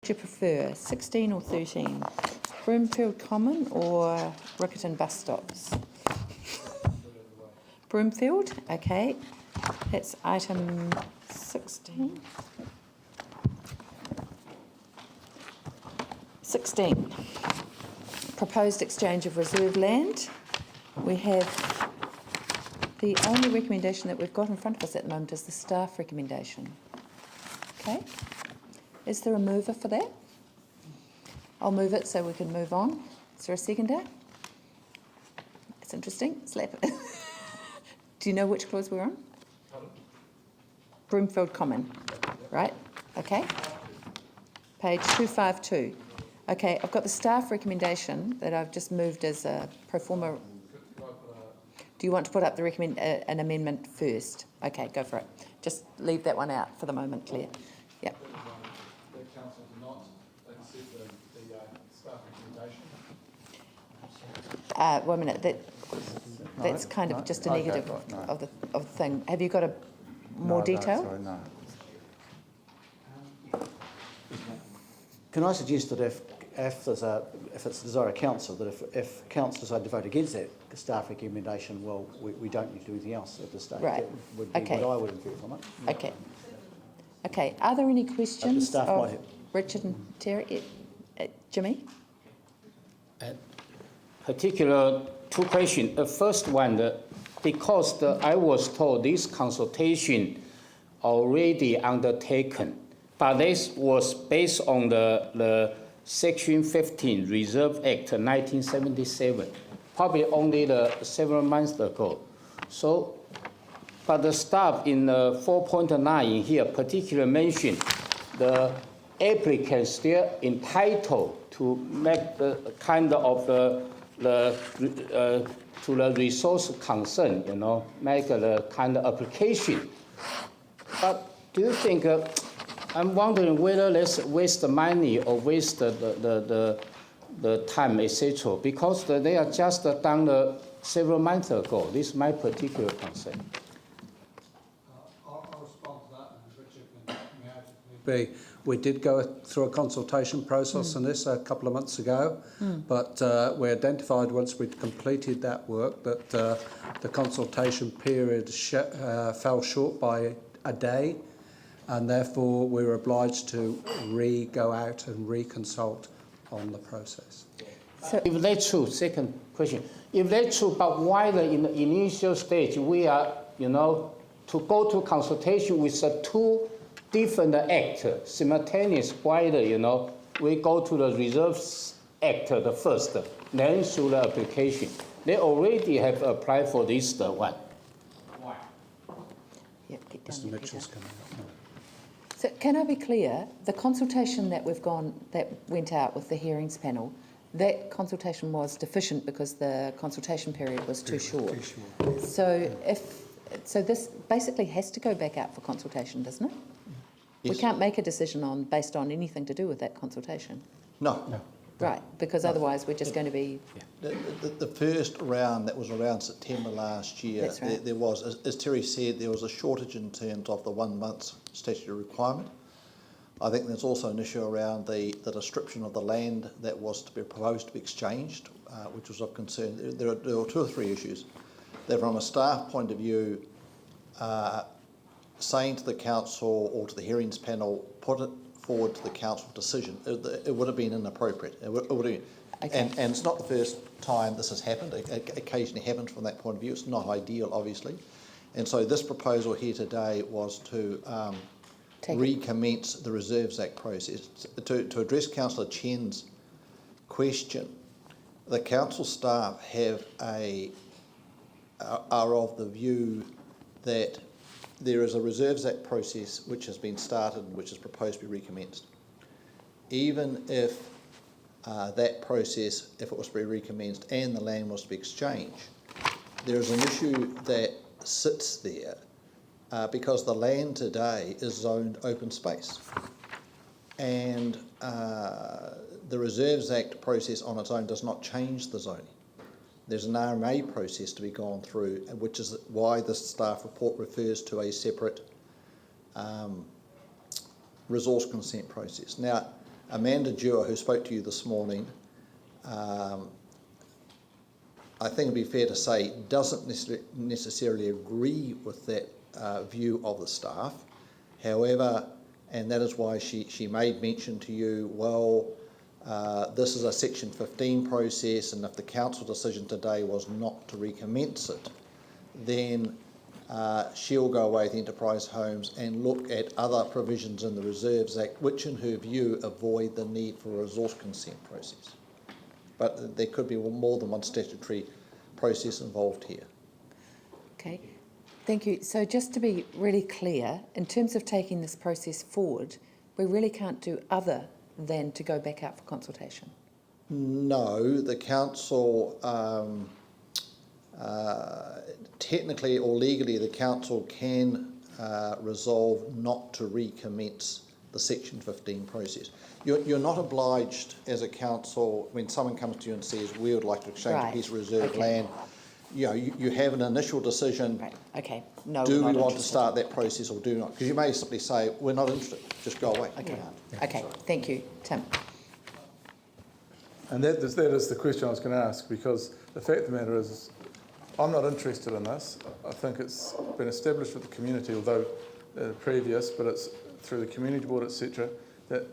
Do you prefer 16 or 13? Broomfield Common or Riccarton bus stops? Broomfield, okay. That's item 16. 16. Proposed exchange of reserve land. We have the only recommendation that we've got in front of us at the moment is the staff recommendation. Okay. Is there a mover for that? I'll move it so we can move on. Is there a seconder? It's interesting. Slap it. Do you know which clause we're on? Broomfield Common. Right? Okay. Page 252. Okay, I've got the staff recommendation that I've just moved as a pro forma. Do you want to put up the an amendment first? Okay, go for it. Just leave that one out for the moment, Claire. Yep. The council did not accept the staff recommendation. Wait a minute. That's kind of just a negative of the thing. Have you got more detail? Sorry, no. Can I suggest that if it's the desire of council, that if council decide to vote against that staff recommendation, well, we don't need to do anything else at this stage. Right. That would be what I would infer from it. Okay. Okay. Are there any questions staff of might have. Richard and Terry? Jimmy? Particular two questions. The first one, because I was told this consultation already undertaken, but this was based on the Section 15 Reserve Act 1977, probably only several months ago. So, but the staff in 4.9 here particularly mentioned the applicant still entitled to make the kind of to the resource concern, make the kind of application. But do you think? I'm wondering whether let's waste the money or waste the time, etc. Because they are just done several months ago. This is my particular concern. I'll respond to that, and Richard can add. We did go through a consultation process on this a couple of months ago, but we identified once we'd completed that work that the consultation period fell short by a day, and therefore we were obliged to go out and reconsult on the process. So if that's true, second question, if that's true, but why in the initial stage we are, to go to consultation with two different acts simultaneous, why we go to the Reserves Act the first, then through the application. They already have applied for this one. Why? Yep, get down Mr. there, Mitchell's Peter. coming up now. So can I be clear? The consultation that went out with the hearings panel, that consultation was deficient because the consultation period was too short. So this basically has to go back out for consultation, doesn't it? Yes. We can't make a decision based on anything to do with that consultation. No. Right, because otherwise we're just going to be... The first round that was around September last year, That's right. there was, as Terry said, there was a shortage in terms of the 1 month statutory requirement. I think there's also an issue around the description of the land that was to be proposed to be exchanged, which was of concern. There were 2 or 3 issues. That from a staff point of view, saying to the council or to the hearings panel, put it forward to the council decision, it would have been inappropriate. It would have been, okay. And it's not the first time this has happened. It occasionally happens from that point of view. It's not ideal, obviously. And so this proposal here today was to recommence the Reserves Act process. To address Councillor Chen's question, the council staff are of the view that there is a Reserves Act process which has been started and which is proposed to be recommenced. Even if that process, if it was to be recommenced and the land was to be exchanged, there is an issue that sits there because the land today is zoned open space. And the Reserves Act process on its own does not change the zoning. There's an RMA process to be gone through, which is why the staff report refers to a separate resource consent process. Now, Amanda Dewar, who spoke to you this morning, I think it'd be fair to say doesn't necessarily agree with that view of the staff. However, and that is why she made mention to you, well, this is a Section 15 process, and if the council decision today was not to recommence it, then she'll go away with Enterprise Homes and look at other provisions in the Reserves Act, which in her view avoid the need for a resource consent process. But there could be more than one statutory process involved here. Okay, thank you. So just to be really clear, in terms of taking this process forward, we really can't do other than to go back out for consultation. No, the council, technically or legally, the council can resolve not to recommence the Section 15 process. You're not obliged as a council, when someone comes to you and says, we would like to exchange a piece of reserved land, you have an initial decision. Right, okay. No, do we're we not want to interested. start that process or do not? Because you may simply say, we're not interested, just go away. Okay, okay, thank you. Tim? And that is the question I was going to ask, because the fact of the matter is, I'm not interested in this. I think it's been established with the community, although previous, but it's through the community board, etc., that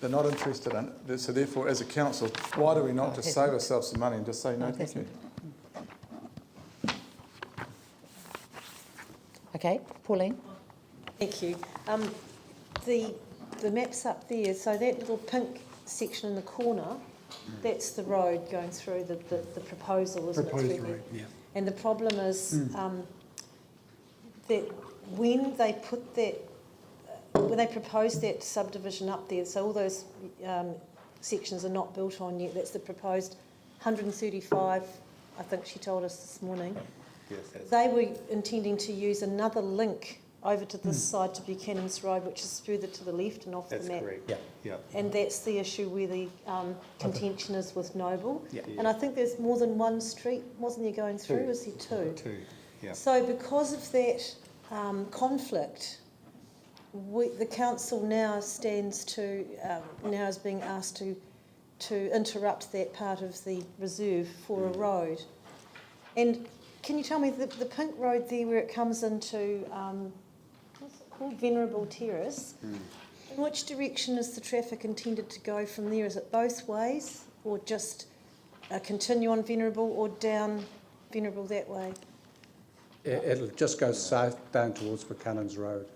they're not interested in it. So therefore, as a council, why do we not just save ourselves some money and just say no, thank you? Okay, Pauline? Thank you. The map's up there, so that little pink section in the corner, that's the road going through the proposal, isn't it? Proposed road, yeah. And the problem is that when they put that, when they proposed that subdivision up there, so all those sections are not built on yet, that's the proposed 135, I think she told us this morning. Yes, They were intending to use another link over to this side to Buchanan's Road, which is further to the left and off the map. that's correct. Yeah. And that's the issue where the contention is with Noble. Yeah. And I think there's more than one street, wasn't there, going through? Two. Was there two? Two. Yeah. So because of that conflict, the council now stands to, now is being asked to interrupt that part of the reserve for a road. And can you tell me, the pink road there where it comes into, what's it called, Venerable Terrace, in which direction is the traffic intended to go from there? Is it both ways, or just continue on Venerable or down Venerable that way? It'll just go south down towards Buchanan's Road.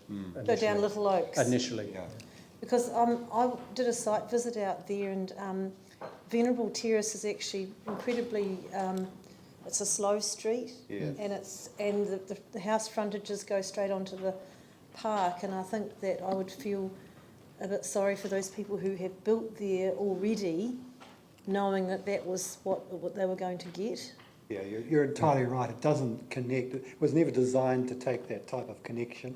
Go down Little Oaks? Initially. Yeah. Because I did a site visit out there, and Venerable Terrace is actually incredibly, it's a slow street, Yes. and the house frontages go straight onto the park, and I think that I would feel a bit sorry for those people who have built there already, knowing that that was what they were going to get. Yeah, You're entirely right. It doesn't connect. It was never designed to take that type of connection.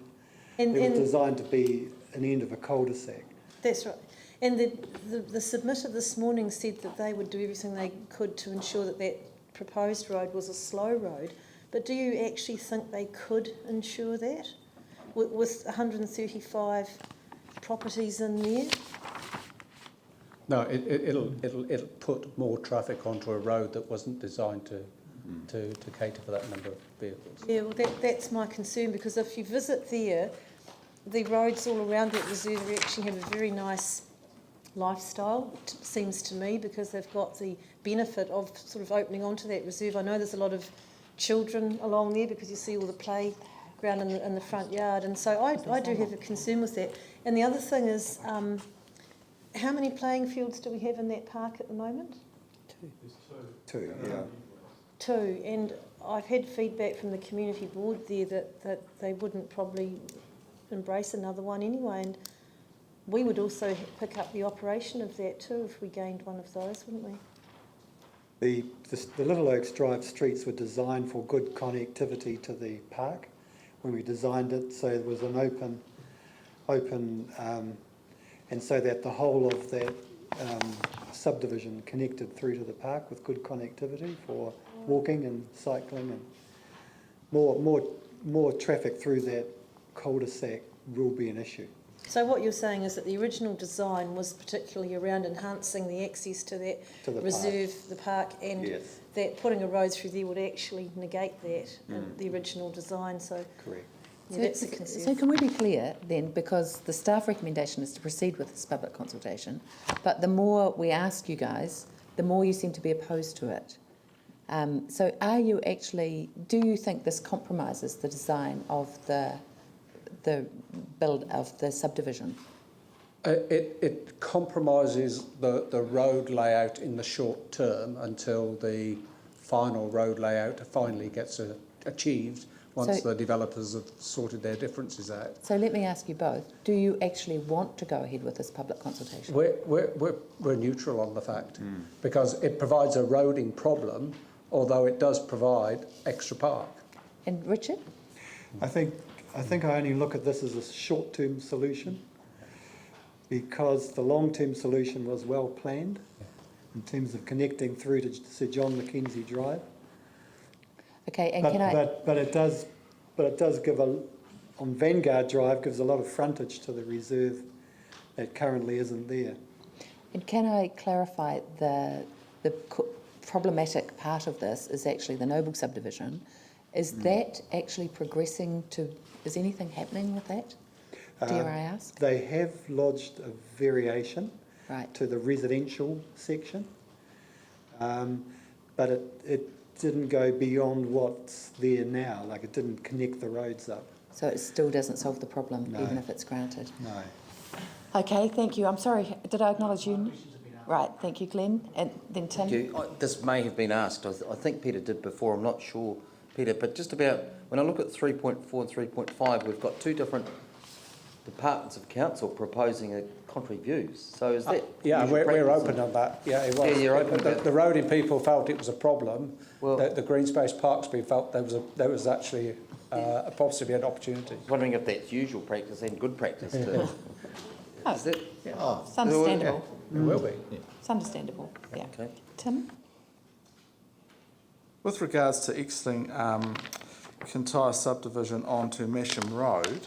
It was designed to be an end of a cul-de-sac. That's right. And the submitter this morning said that they would do everything they could to ensure that that proposed road was a slow road. But do you actually think they could ensure that with 135 properties in there? No, it'll put more traffic onto a road that wasn't designed to cater for that number of vehicles. Yeah, well, that's my concern, because if you visit there, the roads all around that reserve actually have a very nice lifestyle, it seems to me, because they've got the benefit of sort of opening onto that reserve. I know there's a lot of children along there because you see all the playground in the front yard, and so I do have a concern with that. And the other thing is, how many playing fields do we have in that park at the moment? two, yeah. Two, and I've had feedback from the community board there that they wouldn't probably embrace another one anyway, and we would also pick up the operation of that too if we gained one of those, wouldn't we? The Little Oaks Drive streets were designed for good connectivity to the park when we designed it, so there was an open and so that the whole of that subdivision connected through to the park with good connectivity for walking and cycling, and more traffic through that cul-de-sac will be an issue. So what you're saying is that the original design was particularly around enhancing the access to that To the reserve, the park, and Yes. that putting a road through there would actually negate that in the original design. So Correct. yeah, that's a So concern. can we be clear then, because the staff recommendation is to proceed with this public consultation, but the more we ask you guys, the more you seem to be opposed to it. So do you think this compromises the design of the build of the subdivision? It compromises the road layout in the short term until the final road layout finally gets achieved once So- the developers have sorted their differences out. So let me ask you both, do you actually want to go ahead with this public consultation? We're neutral on the fact because it provides a roading problem, although it does provide extra park. And Richard? I think I only look at this as a short-term solution because the long-term solution was well planned in terms of connecting through to Sir John Mackenzie Drive. Okay, and But it does give on Vanguard Drive gives a lot of frontage to the reserve that currently isn't there. And can I clarify the problematic part of this is actually the Noble subdivision. Is that actually progressing to, is anything happening with that? Dare I ask? They have lodged a variation Right. to the residential section, but it didn't go beyond what's there now, like it didn't connect the roads up. So it still doesn't solve the problem, No. even if it's granted? No. Okay, thank you. I'm sorry, did I acknowledge you? Right, thank you, Glenn. And then Tim? Thank you. This may have been asked. I think Peter did before. I'm not sure, Peter. But just about when I look at 3.4 and 3.5, we've got two different departments of council proposing contrary views. So is that Yeah, usual we're practice? open on that. Yeah, it was. Yeah, you're open about The roading people felt it was a problem. Well- the Green Space Parks people felt there was actually possibly an opportunity. Wondering if that's usual practice and good practice. To, Oh, is that? it's understandable. It will be. It's understandable, yeah. Okay. Tim? With regards to exiting Kintyre subdivision onto Masham Road,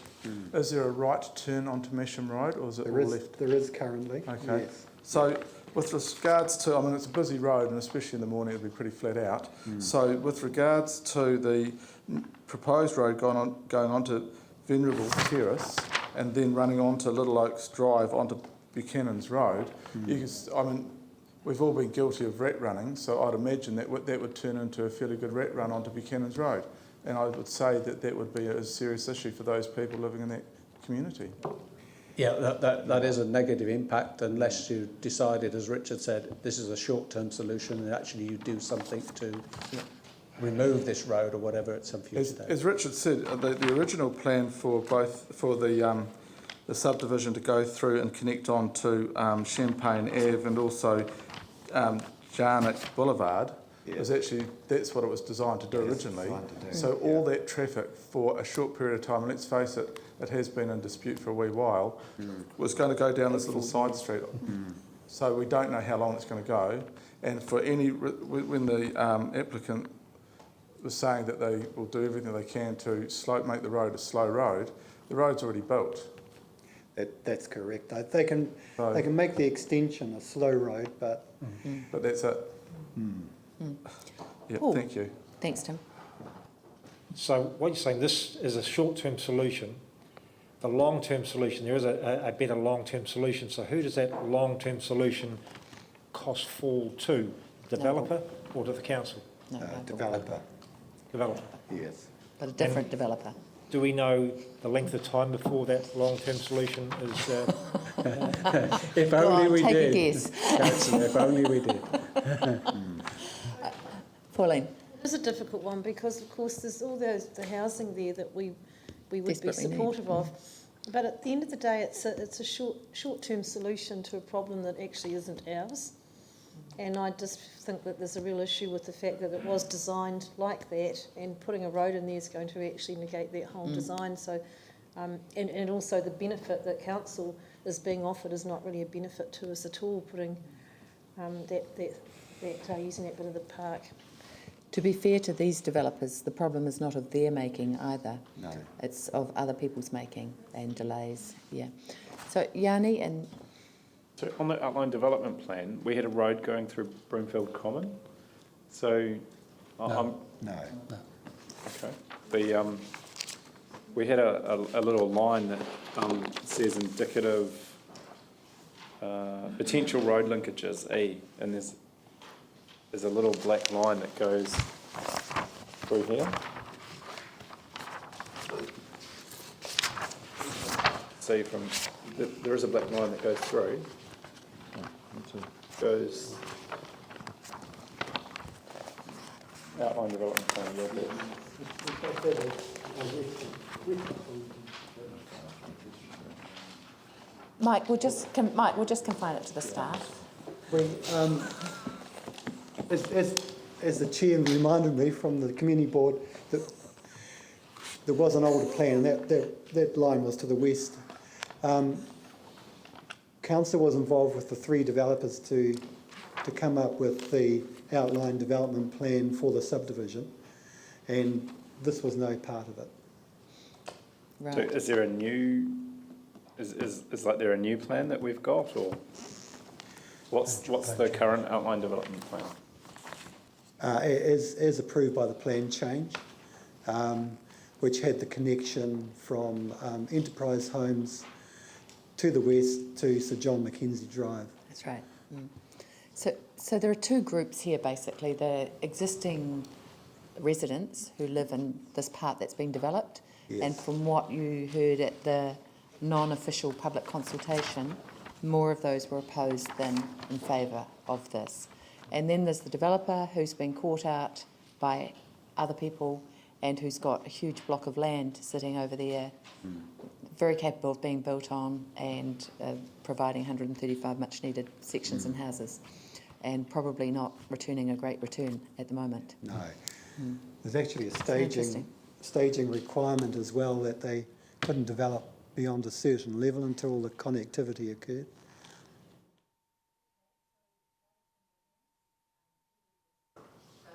is there a right turn onto Masham Road or is it all left? There is currently. Okay. Yes. So with regards to, I mean, it's a busy road and especially in the morning it'll be pretty flat out. So with regards to the proposed road going on to Venerable Terrace and then running on to Little Oaks Drive onto Buchanan's Road, I mean, we've all been guilty of rat running, so I'd imagine that would turn into a fairly good rat run onto Buchanan's Road. And I would say that would be a serious issue for those people living in that community. Yeah, that is a negative impact unless you decided, as Richard said, this is a short-term solution and actually you do something to remove this road or whatever at some future date. As Richard said, the original plan for the subdivision to go through and connect on to Champagne Ave and also Jarnock Boulevard was actually, that's what it was designed to do originally. So all that traffic for a short period of time, and let's face it, it has been in dispute for a wee while, was going to go down this little side street. So we don't know how long it's going to go. And for when the applicant was saying that they will do everything they can to make the road a slow road, the road's already built. That's correct. They can make the extension a slow road, but that's it. Yeah, Cool. thank you. Thanks, Tim. So what you're saying, this is a short-term solution. The long-term solution, there is a better long-term solution. So who does that long-term solution cost fall to? Developer or to the council? No. developer. Developer. Yes. But a different developer. Do we know the length of time before that long-term solution is? If Go only on, we take did. a guess. Councillor, if only we did. Pauline? It is a difficult one because, of course, there's all the housing there that we would be Desperately need. supportive of. But at the end of the day, it's a short-term solution to a problem that actually isn't ours. And I just think that there's a real issue with the fact that it was designed like that, and putting a road in there is going to actually negate that whole design. So, and also the benefit that council is being offered is not really a benefit to us at all. Putting using that bit of the park. To be fair to these developers, the problem is not of their making either. No. It's of other people's making and delays, yeah. So Yanni and So on the outline development plan, we had a road going through Broomfield Common. So I'm No. okay. The we had a little line that says indicative potential road linkages E, and there's a little black line that goes through here. See from there is a black line that goes through. Goes outline development plan. Yeah, there. Mike, we'll just confine it to the staff. We, as the chair reminded me from the community board, that there was an older plan, and that line was to the west. Council was involved with the 3 developers to come up with the outline development plan for the subdivision, and this was no part of it. Right. So is there a new? Is like there a new plan that we've got, or what's the current outline development plan? As approved by the plan change, which had the connection from Enterprise Homes to the west to Sir John Mackenzie Drive. That's right. Mm. So there are 2 groups here, basically. The existing residents who live in this part that's being developed, Yes. and from what you heard at the non-official public consultation, more of those were opposed than in favour of this. And then there's the developer who's been caught out by other people and who's got a huge block of land sitting over there, very capable of being built on and providing 135 much needed sections and houses, and probably not returning a great return at the moment. No. There's actually a staging requirement as well, that they couldn't develop beyond a certain level until the connectivity occurred.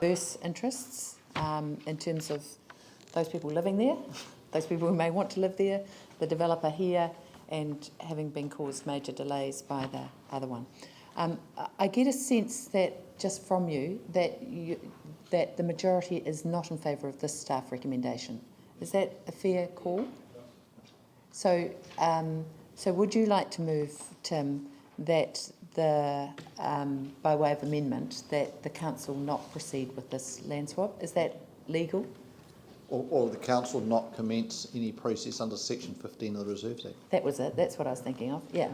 Diverse interests in terms of those people living there, those people who may want to live there, the developer here, and having been caused major delays by the other one. I get a sense that, just from you, that the majority is not in favour of this staff recommendation. Is that a fair call? So, so would you like to move, Tim, that by way of amendment, that the council not proceed with this land swap? Is that legal? Or the council not commence any process under Section 15 of the Reserves Act. That was it. That's what I was thinking of. Yeah.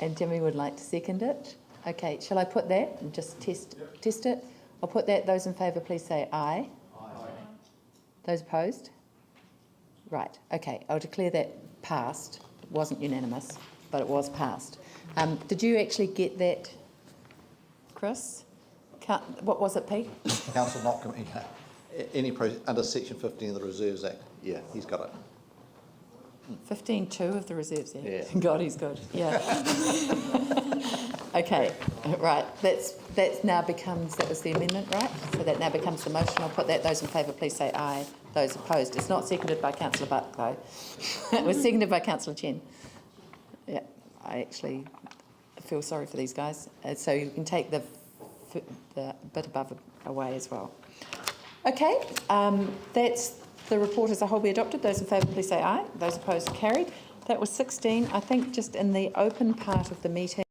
And Jimmy would like to second it. Okay. Shall I put that and just test it? I'll put that. Those in favour, please say aye. Aye. Those opposed? Right. Okay. I'll declare that passed. It wasn't unanimous, but it was passed. Did you actually get that, Chris? What was it, Pete? Council not commence any process under Section 15 of the Reserves Act. Yeah, he's got it. 15.2 of the Reserves Act. Yeah. God, he's good. Yeah. Okay, right. That now becomes, that was the amendment, right? So that now becomes the motion. I'll put that. Those in favour, please say aye. Those opposed. It's not seconded by Councillor Buck, though. It was seconded by Councillor Chen. Yeah, I actually feel sorry for these guys. So you can take the bit above away as well. Okay, that's the report as a whole be adopted. Those in favour, please say aye. Those opposed, carried. That was 16. I think just in the open part of the meeting,